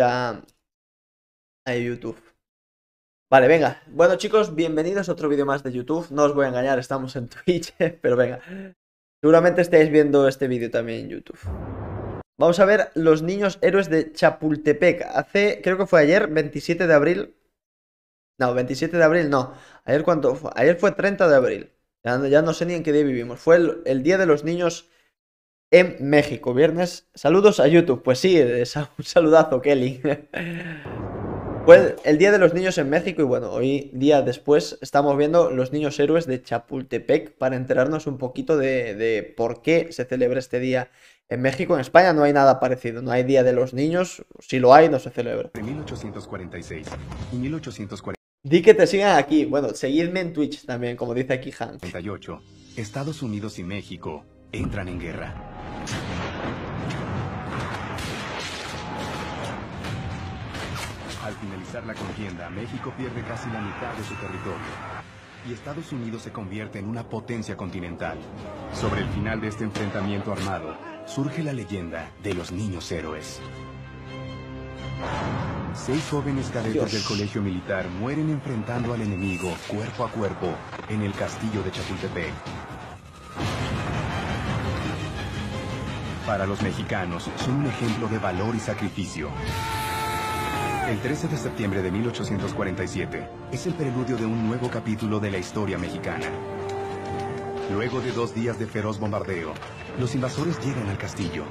a YouTube. Vale, venga. Bueno, chicos, bienvenidos a otro vídeo más de YouTube. No os voy a engañar, estamos en Twitch, pero venga. Seguramente estáis viendo este vídeo también en YouTube. Vamos a ver los niños héroes de Chapultepec. Creo que fue ayer, 27 de abril. No, 27 de abril no. Ayer, ¿cuánto fue? Ayer fue 30 de abril. Ya no sé ni en qué día vivimos. Fue el Día de los Niños en México, viernes. Saludos a YouTube. Pues sí, un saludazo, Kelly. Fue el Día de los Niños en México y bueno, hoy día después estamos viendo los niños héroes de Chapultepec para enterarnos un poquito de por qué se celebra este día en México. En España no hay nada parecido, no hay Día de los Niños, si lo hay no se celebra. De 1846 y 1848, Di que te sigan aquí, bueno, seguidme en Twitch también, como dice aquí Hank. Estados Unidos y México entran en guerra. Al finalizar la contienda, México pierde casi la mitad de su territorio y Estados Unidos se convierte en una potencia continental. Sobre el final de este enfrentamiento armado, surge la leyenda de los niños héroes. 6 jóvenes cadetes del colegio militar mueren enfrentando al enemigo cuerpo a cuerpo en el castillo de Chapultepec. Para los mexicanos, son un ejemplo de valor y sacrificio. El 13 de septiembre de 1847 es el preludio de un nuevo capítulo de la historia mexicana. Luego de 2 días de feroz bombardeo, los invasores llegan al castillo.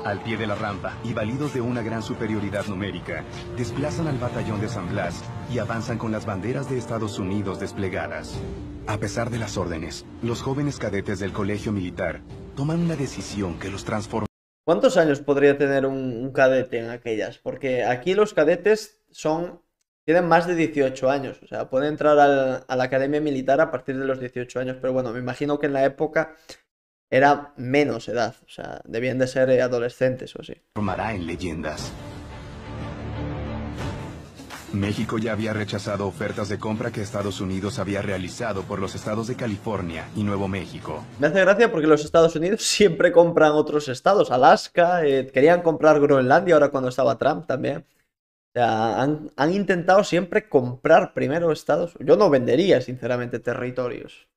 Al pie de la rampa y validos de una gran superioridad numérica, desplazan al batallón de San Blas y avanzan con las banderas de Estados Unidos desplegadas. A pesar de las órdenes, los jóvenes cadetes del colegio militar toman una decisión que los transforma. ¿Cuántos años podría tener un cadete en aquellas? Porque aquí los cadetes tienen más de 18 años. O sea, pueden entrar a la academia militar a partir de los 18 años. Pero bueno, me imagino que en la época era menos edad. O sea, debían de ser adolescentes o así. Formará en leyendas. México ya había rechazado ofertas de compra que Estados Unidos había realizado por los estados de California y Nuevo México. Me hace gracia porque los Estados Unidos siempre compran otros estados. Alaska, querían comprar Groenlandia ahora cuando estaba Trump también. O sea, han intentado siempre comprar primero estados. Yo no vendería, sinceramente, territorios.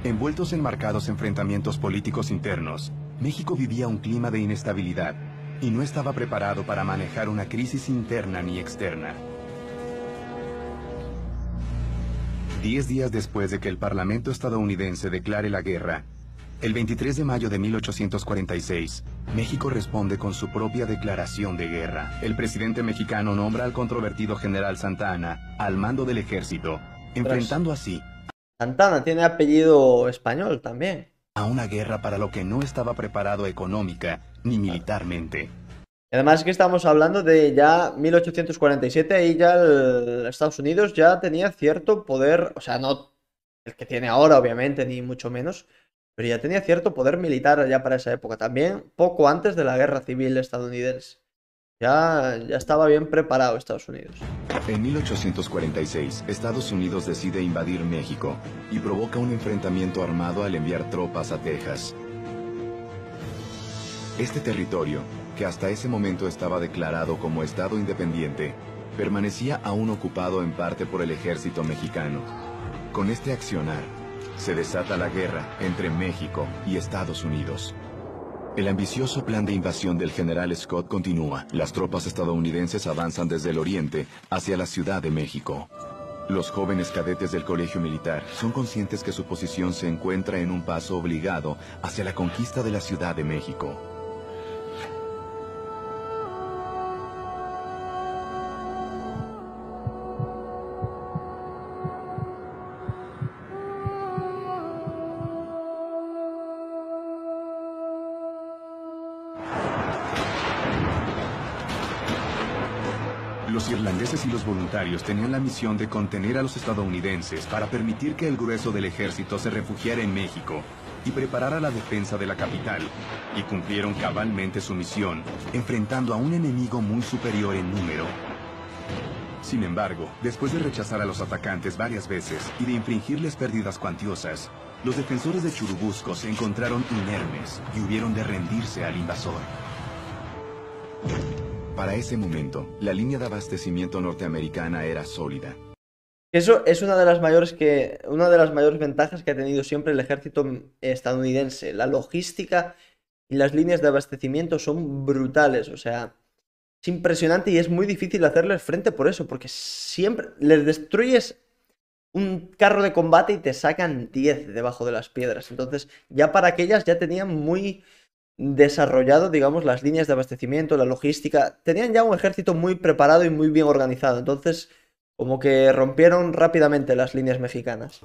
Envueltos en marcados enfrentamientos políticos internos, México vivía un clima de inestabilidad y no estaba preparado para manejar una crisis interna ni externa. 10 días después de que el Parlamento estadounidense declare la guerra, el 23 de mayo de 1846, México responde con su propia declaración de guerra. El presidente mexicano nombra al controvertido general Santa Anna al mando del ejército, enfrentando así Santana tiene apellido español también. a una guerra para lo que no estaba preparado económica ni militarmente. Y además que estamos hablando de ya 1847, ahí ya Estados Unidos ya tenía cierto poder, o sea, no el que tiene ahora, obviamente, ni mucho menos, pero ya tenía cierto poder militar ya para esa época, también poco antes de la Guerra Civil estadounidense. Ya estaba bien preparado Estados Unidos. En 1846, Estados Unidos decide invadir México y provoca un enfrentamiento armado al enviar tropas a Texas. Este territorio, que hasta ese momento estaba declarado como estado independiente, permanecía aún ocupado en parte por el ejército mexicano. Con este accionar, se desata la guerra entre México y Estados Unidos. El ambicioso plan de invasión del general Scott continúa. Las tropas estadounidenses avanzan desde el oriente hacia la Ciudad de México. Los jóvenes cadetes del colegio militar son conscientes que su posición se encuentra en un paso obligado hacia la conquista de la Ciudad de México. Los irlandeses y los voluntarios tenían la misión de contener a los estadounidenses para permitir que el grueso del ejército se refugiara en México y preparara la defensa de la capital, y cumplieron cabalmente su misión, enfrentando a un enemigo muy superior en número. Sin embargo, después de rechazar a los atacantes varias veces y de infligirles pérdidas cuantiosas, los defensores de Churubusco se encontraron inermes y hubieron de rendirse al invasor. Para ese momento, la línea de abastecimiento norteamericana era sólida. Eso es una de las mayores ventajas que ha tenido siempre el ejército estadounidense. La logística y las líneas de abastecimiento son brutales, o sea, es impresionante y es muy difícil hacerles frente por eso, porque siempre les destruyes un carro de combate y te sacan 10 debajo de las piedras. Entonces, ya para aquellas ya tenían muy desarrollado, digamos, las líneas de abastecimiento, la logística. Tenían ya un ejército muy preparado y muy bien organizado. Entonces, como que rompieron rápidamente las líneas mexicanas.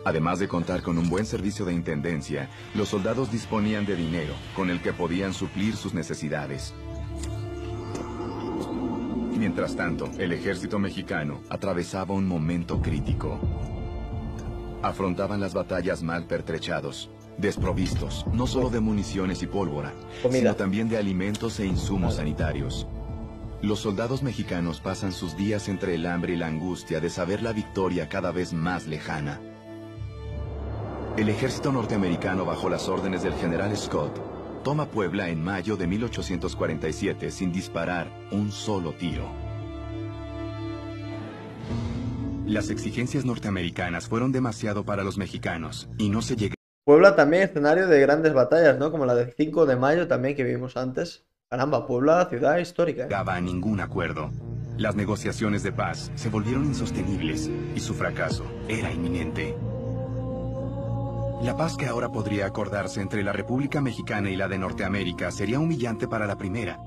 Además de contar con un buen servicio de intendencia, los soldados disponían de dinero con el que podían suplir sus necesidades. Mientras tanto, el ejército mexicano atravesaba un momento crítico. Afrontaban las batallas mal pertrechados, desprovistos no solo de municiones y pólvora, sino también de alimentos e insumos sanitarios. Los soldados mexicanos pasan sus días entre el hambre y la angustia de saber la victoria cada vez más lejana. El ejército norteamericano, bajo las órdenes del general Scott, toma Puebla en mayo de 1847 sin disparar un solo tiro. Las exigencias norteamericanas fueron demasiado para los mexicanos y no se llegaron. Puebla también escenario de grandes batallas, ¿no? Como la del 5 de mayo también que vimos antes. Caramba, Puebla, ciudad histórica, ¿eh? Llegaba a ningún acuerdo. Las negociaciones de paz se volvieron insostenibles y su fracaso era inminente. La paz que ahora podría acordarse entre la República Mexicana y la de Norteamérica sería humillante para la primera,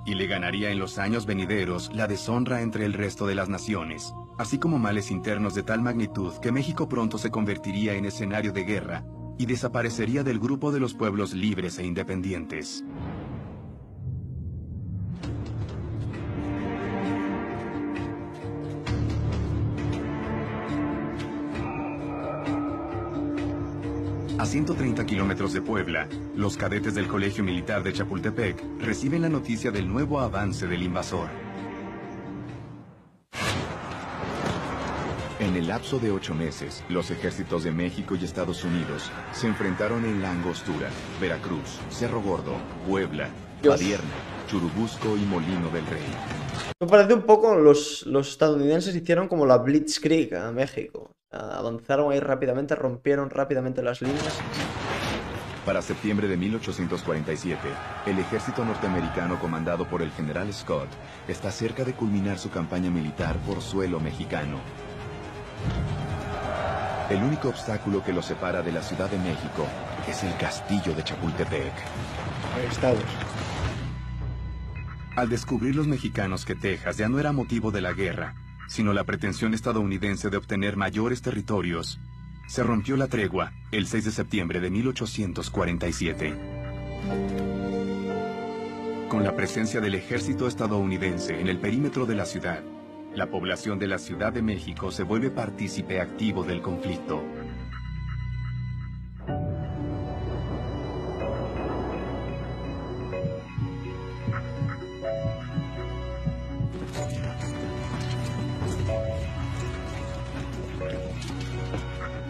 y le ganaría en los años venideros la deshonra entre el resto de las naciones, así como males internos de tal magnitud que México pronto se convertiría en escenario de guerra y desaparecería del grupo de los pueblos libres e independientes. A 130 kilómetros de Puebla, los cadetes del Colegio Militar de Chapultepec reciben la noticia del nuevo avance del invasor. En el lapso de 8 meses, los ejércitos de México y Estados Unidos se enfrentaron en La Angostura, Veracruz, Cerro Gordo, Puebla, Padierna, Churubusco y Molino del Rey. Me parece un poco, los estadounidenses hicieron como la Blitzkrieg a México. Avanzaron ahí rápidamente, rompieron rápidamente las líneas. Para septiembre de 1847, el ejército norteamericano comandado por el general Scott está cerca de culminar su campaña militar por suelo mexicano. El único obstáculo que lo separa de la Ciudad de México es el castillo de Chapultepec. Ahí estamos. Al descubrir los mexicanos que Texas ya no era motivo de la guerra, sino la pretensión estadounidense de obtener mayores territorios, se rompió la tregua el 6 de septiembre de 1847. Con la presencia del ejército estadounidense en el perímetro de la ciudad, la población de la Ciudad de México se vuelve partícipe activo del conflicto.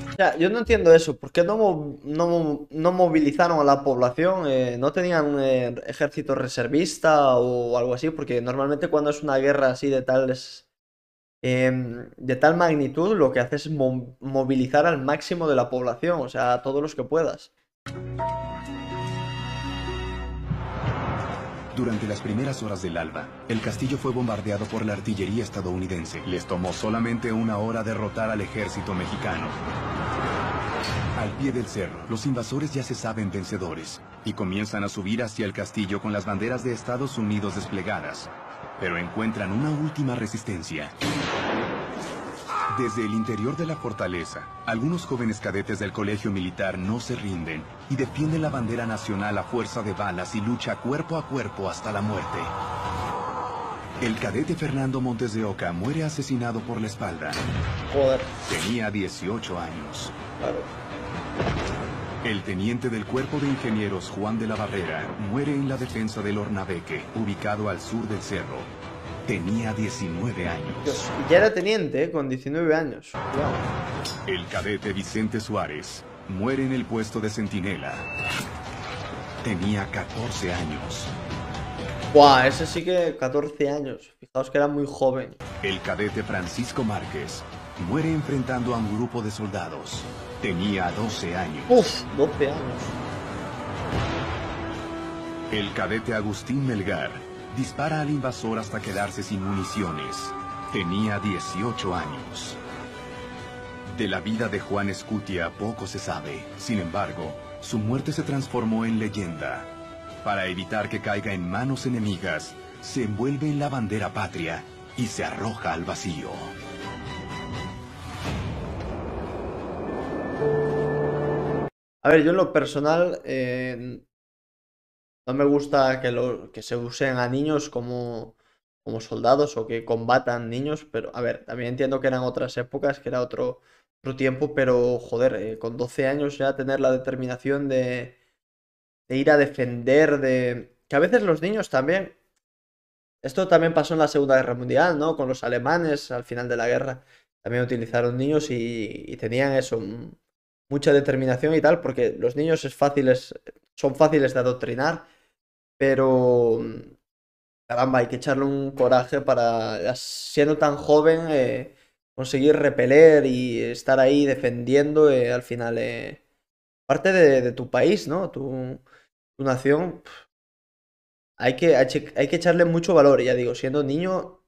O sea, yo no entiendo eso. ¿Por qué no movilizaron a la población? ¿No tenían un ejército reservista o algo así? Porque normalmente cuando es una guerra así de tal magnitud, lo que haces es movilizar al máximo de la población, o sea, a todos los que puedas. Durante las primeras horas del alba, el castillo fue bombardeado por la artillería estadounidense. Les tomó solamente 1 hora derrotar al ejército mexicano. Al pie del cerro, los invasores ya se saben vencedores y comienzan a subir hacia el castillo con las banderas de Estados Unidos desplegadas, pero encuentran una última resistencia. Desde el interior de la fortaleza, algunos jóvenes cadetes del colegio militar no se rinden y defienden la bandera nacional a fuerza de balas y lucha cuerpo a cuerpo hasta la muerte. El cadete Fernando Montes de Oca muere asesinado por la espalda. Joder. Tenía 18 años. Claro. El teniente del Cuerpo de Ingenieros Juan de la Barrera muere en la defensa del Hornabeque, ubicado al sur del cerro. Tenía 19 años. Dios, ya era teniente, con 19 años. Wow. El cadete Vicente Suárez muere en el puesto de centinela. Tenía 14 años. Buah, ese sí que 14 años. Fijaos que era muy joven. El cadete Francisco Márquez muere enfrentando a un grupo de soldados. Tenía 12 años. Uf, 12 años. El cadete Agustín Melgar dispara al invasor hasta quedarse sin municiones. Tenía 18 años. De la vida de Juan Escutia poco se sabe. Sin embargo, su muerte se transformó en leyenda. Para evitar que caiga en manos enemigas, se envuelve en la bandera patria y se arroja al vacío. A ver, yo en lo personal no me gusta que se usen a niños como soldados o que combatan niños, pero a ver, también entiendo que eran otras épocas, que era otro tiempo, pero joder, con 12 años ya tener la determinación de ir a defender, que a veces los niños también. Esto también pasó en la Segunda Guerra Mundial, ¿no? Con los alemanes al final de la guerra. También utilizaron niños y tenían eso, mucha determinación y tal, porque los niños son fáciles de adoctrinar, pero caramba, hay que echarle un coraje para, siendo tan joven, conseguir repeler y estar ahí defendiendo al final parte de tu país, ¿no? Tu nación. Hay que echarle mucho valor, ya digo, siendo niño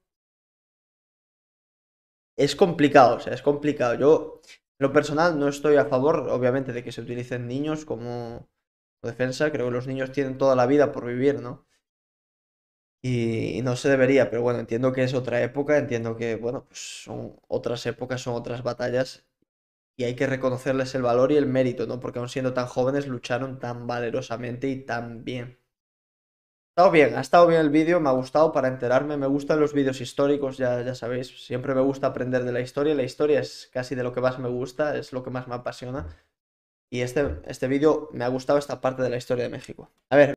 es complicado, o sea, es complicado. Yo, en lo personal, no estoy a favor, obviamente, de que se utilicen niños como defensa. Creo que los niños tienen toda la vida por vivir, ¿no? Y no se debería, pero bueno, entiendo que es otra época, entiendo que, bueno, pues son otras épocas, son otras batallas y hay que reconocerles el valor y el mérito, ¿no? Porque aun siendo tan jóvenes lucharon tan valerosamente y tan bien. Ha estado bien el vídeo, me ha gustado para enterarme, me gustan los vídeos históricos, ya sabéis, siempre me gusta aprender de la historia es casi de lo que más me gusta, es lo que más me apasiona. Y este vídeo me ha gustado esta parte de la historia de México. A ver.